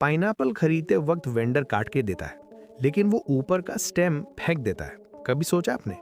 Pineapple खरीदते वक्त vendor काट के देता है, लेकिन वो ऊपर का स्टेम फेंक देता है। कभी सोचा आपने?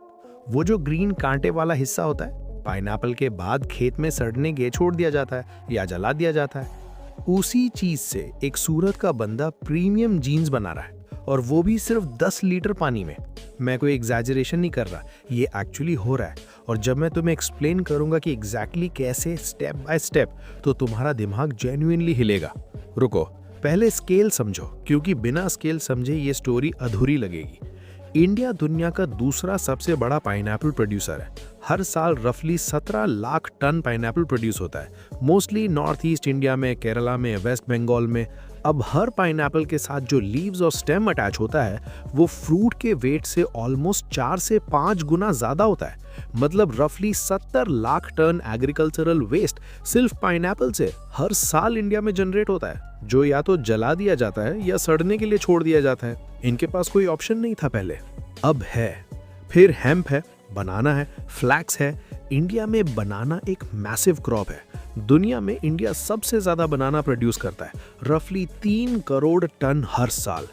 वो जो ग्रीन कांटे वाला हिस्सा होता है, पाइनएप्पल के बाद खेत में सड़ने के छोड़ दिया जाता है या जला दिया जाता है। उसी चीज से एक सूरत का बंदा प्रीमियम जीन्स बना रहा है, और वो भी सिर्फ 10 लीटर पानी में। मैं कोई एग्जैजरेशन नहीं कर रहा, ये एक्चुअली हो रहा है। और जब मैं तुम्हें एक्सप्लेन करूंगा कि एग्जैक्टली कैसे, स्टेप बाय स्टेप, तो तुम्हारा दिमाग जेन्युइनली हिलेगा। रुको, पहले स्केल समझो, क्योंकि बिना स्केल समझे ये स्टोरी अधूरी लगेगी। इंडिया दुनिया का दूसरा सबसे बड़ा पाइनएप्पल प्रोड्यूसर है। हर साल रफली 17 लाख टन पाइनएप्पल प्रोड्यूस होता है, मोस्टली नॉर्थ ईस्ट इंडिया में, केरला में, वेस्ट बंगाल में। अब हर पाइनएप्पल के साथ जो लीव्स और स्टेम अटैच होता है, वो फ्रूट के वेट से ऑलमोस्ट 4 से 5 गुना ज्यादा होता है। मतलब रफली 70 लाख टन एग्रीकल्चरल वेस्ट सिर्फ पाइनएप्पल से हर साल इंडिया में जनरेट होता है, जो या तो जला दिया जाता है या सड़ने के लिए छोड़ दिया जाता है। इनके पास कोई ऑप्शन नहीं था पहले, अब है। फिर हेम्प है, बनाना है, फ्लैक्स है। इंडिया में बनाना एक मैसिव क्रॉप है। दुनिया में इंडिया सबसे ज्यादा बनाना प्रोड्यूस करता है, रफली 3 करोड़ टन हर साल।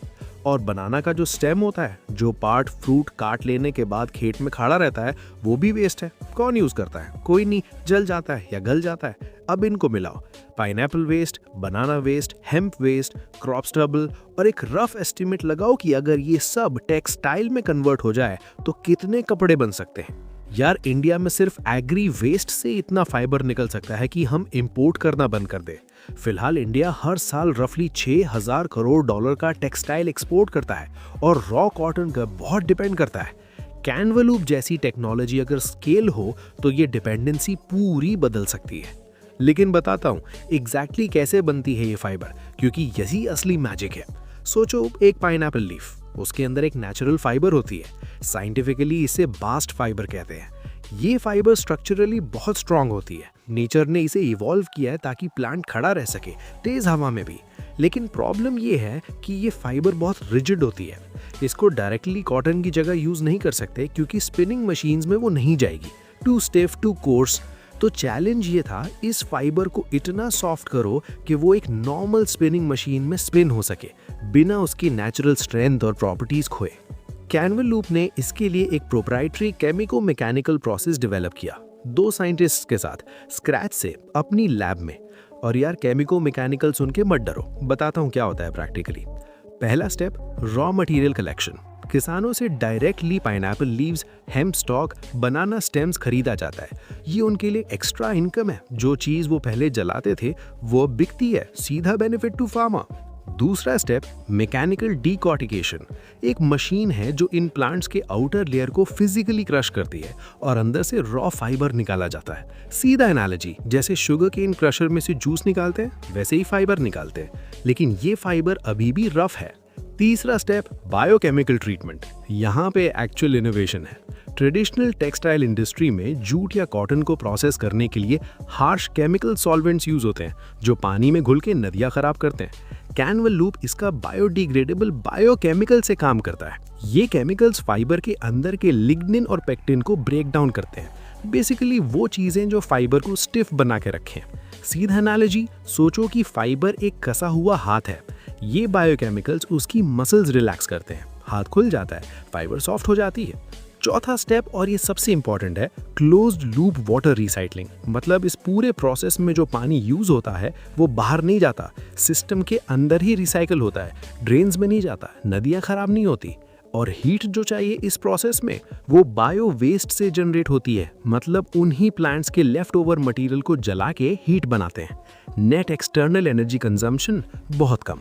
और बनाना का जो स्टेम होता है, जो पार्ट फ्रूट काट लेने के बाद खेत में खड़ा रहता है, वो भी वेस्ट है। कौन यूज करता है? कोई नहीं, जल जाता है या गल जाता है। अब इनको मिलाओ, pineapple waste, banana waste, hemp waste, crop stubble, और एक रफ एस्टिमेट लगाओ कि अगर ये सब टेक्सटाइल में कन्वर्ट हो जाए तो कितने कपड़े बन सकते हैं। यार, इंडिया में सिर्फ एग्री वेस्ट से इतना फाइबर निकल सकता है कि हम इंपोर्ट करना बंद कर दे। फिलहाल इंडिया हर साल रफली 6000 करोड़ डॉलर का टेक्सटाइल एक्सपोर्ट करता है, और रॉ कॉटन का बहुत डिपेंड करता है। कैनवलूप जैसी टेक्नोलॉजी अगर स्केल हो तो ये डिपेंडेंसी पूरी बदल सकती है। लेकिन बताता हूँ एग्जैक्टली कैसे बनती है ये फाइबर, क्योंकि यही असली मैजिक है। सोचो, एक पाइनएप्पल लीफ, उसके अंदर एक नेचुरल फाइबर होती है। साइंटिफिकली इसे बास्ट फाइबर कहते हैं। ये फाइबर स्ट्रक्चरली बहुत स्ट्रांग होती है। नेचर ने इसे इवॉल्व किया है ताकि प्लांट खड़ा रह सके, तेज हवा में भी। लेकिन प्रॉब्लम ये है कि ये फाइबर बहुत रिजिड होती है। इसको डायरेक्टली कॉटन की जगह यूज नहीं कर सकते, क्योंकि स्पिनिंग मशीन्स में वो नहीं जाएगी। Too stiff, too coarse. तो चैलेंज ये था, इस फाइबर को इतना सॉफ्ट करो कि वो एक नॉर्मल स्पिनिंग मशीन में स्पिन हो सके, बिना उसकी नेचुरल स्ट्रेंथ और प्रॉपर्टीज खोए। कैनवलूप ने इसके लिए एक proprietary chemico mechanical process develop किया, 2 साइंटिस्ट्स के साथ, स्क्रैच से, अपनी लैब में। और यार, केमिको मैकेनिकल सुन के मत डरो, बताता हूँ क्या होता है प्रैक्टिकली। पहला स्टेप, रॉ मटेरियल कलेक्शन। किसानों से directly pineapple leaves, hemp stalk, banana stems खरीदा जाता है। ये उनके लिए एक्स्ट्रा इनकम है। जो चीज वो पहले जलाते थे वो अब बिकती है, सीधा बेनिफिट टू फार्मर। दूसरा स्टेप, मैकेनिकल डीकॉर्टिकेशन। एक मशीन है जो इन प्लांट्स के आउटर लेयर को फिजिकली क्रश करती है और अंदर से रॉ फाइबर निकाला जाता है। सीधा एनालॉजी, जैसे शुगर केन क्रशर में से जूस निकालते हैं, वैसे ही फाइबर निकालते हैं। लेकिन ये फाइबर अभी भी रफ है। तीसरा स्टेप, बायोकेमिकल ट्रीटमेंट। यहाँ पे एक्चुअल इनोवेशन है। ट्रेडिशनल टेक्सटाइल इंडस्ट्री में जूट या कॉटन को प्रोसेस करने के लिए हार्श केमिकल सॉल्वेंट्स यूज होते हैं, जो पानी में घुल के नदियां खराब करते हैं। कैनवलूप इसका बायोडिग्रेडेबल बायोकेमिकल से काम करता है। ये केमिकल्स फाइबर के अंदर के लिग्निन और पेक्टिन को ब्रेक डाउन करते हैं। बेसिकली वो चीजें जो फाइबर को स्टिफ बना के रखें। सीधा एनालॉजी, सोचो कि फाइबर एक कसा हुआ हाथ है। ये बायोकेमिकल्स उसकी मसल्स रिलैक्स करते हैं, हाथ खुल जाता है, फाइबर सॉफ्ट हो जाती है। चौथा स्टेप, और ये सबसे इंपॉर्टेंट है, क्लोज्ड लूप वाटर रिसाइकलिंग। मतलब इस पूरे प्रोसेस में जो पानी यूज होता है वो बाहर नहीं जाता, सिस्टम के अंदर ही रिसाइकल होता है, ड्रेन्स में नहीं जाता, नदियां खराब नहीं होती। और हीट जो चाहिए इस प्रोसेस में, वो बायो वेस्ट से जनरेट होती है। मतलब उन्हीं प्लांट्स के लेफ्ट ओवर मटेरियल को जला के हीट बनाते हैं। नेट एक्सटर्नल एनर्जी कंजम्पशन बहुत कम।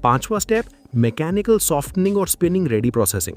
पांचवा स्टेप, मैकेनिकल सॉफ्टनिंग और स्पिनिंग रेडी प्रोसेसिंग।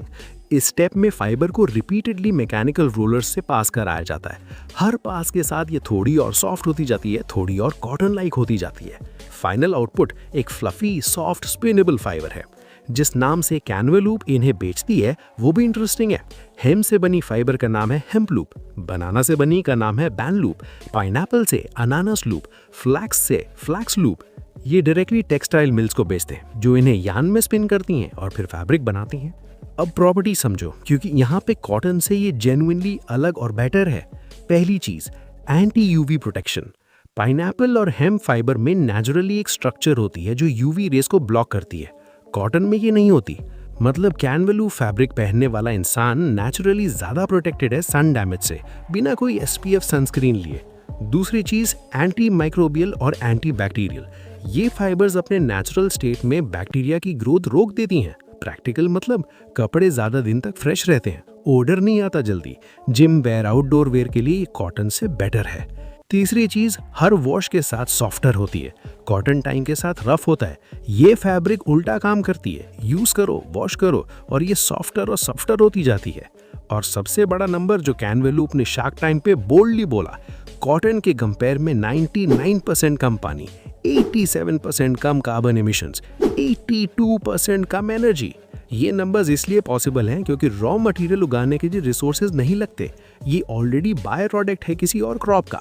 इस स्टेप में फाइबर को रिपीटेडली मैकेनिकल रोलर्स से पास कराया जाता है। हर पास के साथ ये थोड़ी और सॉफ्ट होती जाती है, थोड़ी और कॉटन लाइक होती जाती है। फाइनल आउटपुट एक फ्लफी, सॉफ्ट, स्पिनेबल फाइबर है। जिस नाम से कैनवलूप इन्हें बेचती है वो भी इंटरेस्टिंग है। हेम से बनी फाइबर का नाम है हेम्पलूप, बनाना से बनी का नाम है बैनलूप, पाइनएप्पल से अनानास लूप, फ्लैक्स से फ्लैक्स लूप। ये डायरेक्टली टेक्सटाइल मिल्स को बेचते हैं, जो इन्हें यार्न में स्पिन करती हैं और फिर फैब्रिक बनाती हैं। अब प्रॉपर्टी समझो, क्योंकि यहाँ पे कॉटन से ये जेन्युइनली अलग और बेटर है। पहली चीज, एंटी यूवी प्रोटेक्शन। पाइनएप्पल और हेम्प फाइबर में नेचुरली एक स्ट्रक्चर होती है जो यूवी रेस को ब्लॉक करती है। कॉटन में ये नहीं होती। मतलब कैनवेलूप फैब्रिक पहनने वाला इंसान नेचुरली ज़्यादा प्रोटेक्टेड है सन डैमेज से, बिना कोई SPF सनस्क्रीन लिए। दूसरी चीज़ एंटी माइक्रोबियल और एंटी बैक्टीरियल। ये फाइबर्स अपने नेचुरल स्टेट में बैक्टीरिया की ग्रोथ रोक देती हैं। प्रैक्टिकल मतलब कपड़े ज़्यादा दिन तक फ्रेश रहते हैं, ओडर नहीं आता जल्दी। जिम वेयर, आउटडोर वेयर के लिए ये कॉटन से बेटर है। तीसरी चीज़ हर वॉश के साथ सॉफ्टर होती है। कॉटन टाइम के साथ रफ होता है, ये फैब्रिक उल्टा काम करती है। यूज़ करो, वॉश करो और ये सॉफ्टर और सॉफ्टर होती जाती है। और सबसे बड़ा नंबर जो कैनवेलूप ने शार्क टाइम पे बोल्डली बोला, कॉटन के कंपेयर में 99% कम पानी, 87% कम कार्बन एमिशंस, 82% कम एनर्जी। ये नंबर्स इसलिए पॉसिबल हैं क्योंकि रॉ मटेरियल उगाने के जो रिसोर्सेज नहीं लगते, ये ऑलरेडी बाय प्रोडक्ट है किसी और क्रॉप का।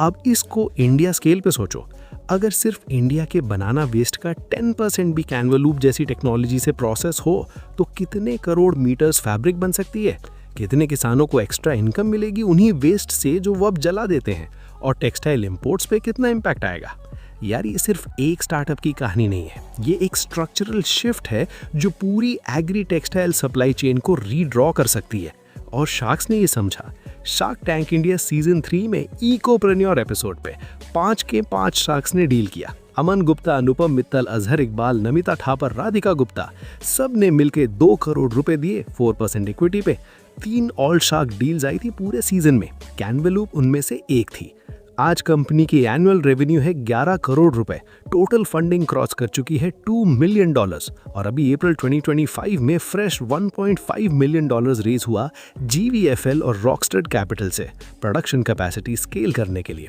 अब इसको इंडिया स्केल पे सोचो, अगर सिर्फ इंडिया के बनाना वेस्ट का 10% भी कैनवेलूप जैसी टेक्नोलॉजी से प्रोसेस हो तो कितने करोड़ मीटर्स फैब्रिक बन सकती है। कितने किसानों को एक्स्ट्रा इनकम मिलेगी उन्हीं वेस्ट से जो वो अब जला देते हैं। और टेक्सटाइल इंपोर्ट्स पे कितना इम्पैक्ट आएगा। यार ये सिर्फ एक स्टार्टअप की कहानी नहीं है, ये एक स्ट्रक्चरल शिफ्ट है जो पूरी एग्री टेक्सटाइल सप्लाई चेन को रीड्रॉ कर सकती है। और शार्क्स ने ये समझा। शार्क टैंक इंडिया सीजन 3 में इकोप्रेन्योर एपिसोड पे 5 के 5 शार्क्स ने डील किया। अमन गुप्ता, अनुपम मित्तल, अजहर इकबाल, नमिता थापर, राधिका गुप्ता, सब ने मिलकर 2 करोड़ रुपए दिए 4% इक्विटी पे। 3 ऑल शार्क डील्स आई थी पूरे सीजन में, कैनवेलूप उनमें से एक थी। आज कंपनी की एनुअल रेवेन्यू है 11 करोड़ रुपए, टोटल फंडिंग क्रॉस कर चुकी है $2 मिलियन और अभी अप्रैल 2025 में फ्रेश $1.5 मिलियन रेज हुआ GVFL और रॉकस्टार कैपिटल से प्रोडक्शन कैपेसिटी स्केल करने के लिए।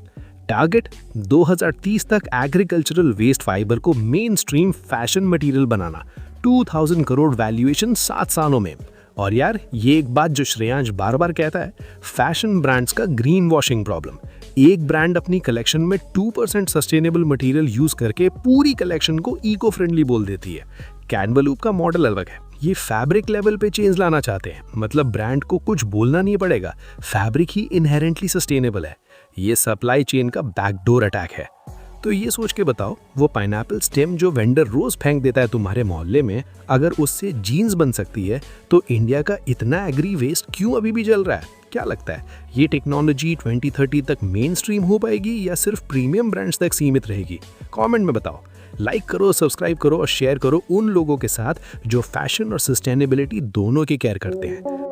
टारगेट 2030 तक एग्रीकल्चरल वेस्ट फाइबर को मेन स्ट्रीम फैशन मटेरियल बनाना, 2000 करोड़ वैल्यूएशन 7 सालों में। और यार ये एक बात जो श्रेयांश बार बार कहता है, फैशन ब्रांड्स का ग्रीन वॉशिंग प्रॉब्लम। एक ब्रांड अपनी कलेक्शन में 2% सस्टेनेबल मटेरियल यूज करके पूरी कलेक्शन को इको फ्रेंडली बोल देती है। कैनवेलूप का मॉडल अलग है, ये फैब्रिक लेवल पे चेंज लाना चाहते हैं। मतलब ब्रांड को कुछ बोलना नहीं पड़ेगा, फैब्रिक ही इनहेरेंटली सस्टेनेबल है। ये सप्लाई चेन का बैकडोर अटैक है। तो ये सोच के बताओ, वो पाइनएप्पल स्टेम जो वेंडर रोज फेंक देता है तुम्हारे मोहल्ले में, अगर उससे जीन्स बन सकती है तो इंडिया का इतना एग्री वेस्ट क्यों अभी भी जल रहा है? क्या लगता है ये टेक्नोलॉजी 2030 तक मेन स्ट्रीम हो पाएगी या सिर्फ प्रीमियम ब्रांड्स तक सीमित रहेगी? कमेंट में बताओ। लाइक करो, सब्सक्राइब करो और शेयर करो उन लोगों के साथ जो फैशन और सस्टेनेबिलिटी दोनों की केयर करते हैं।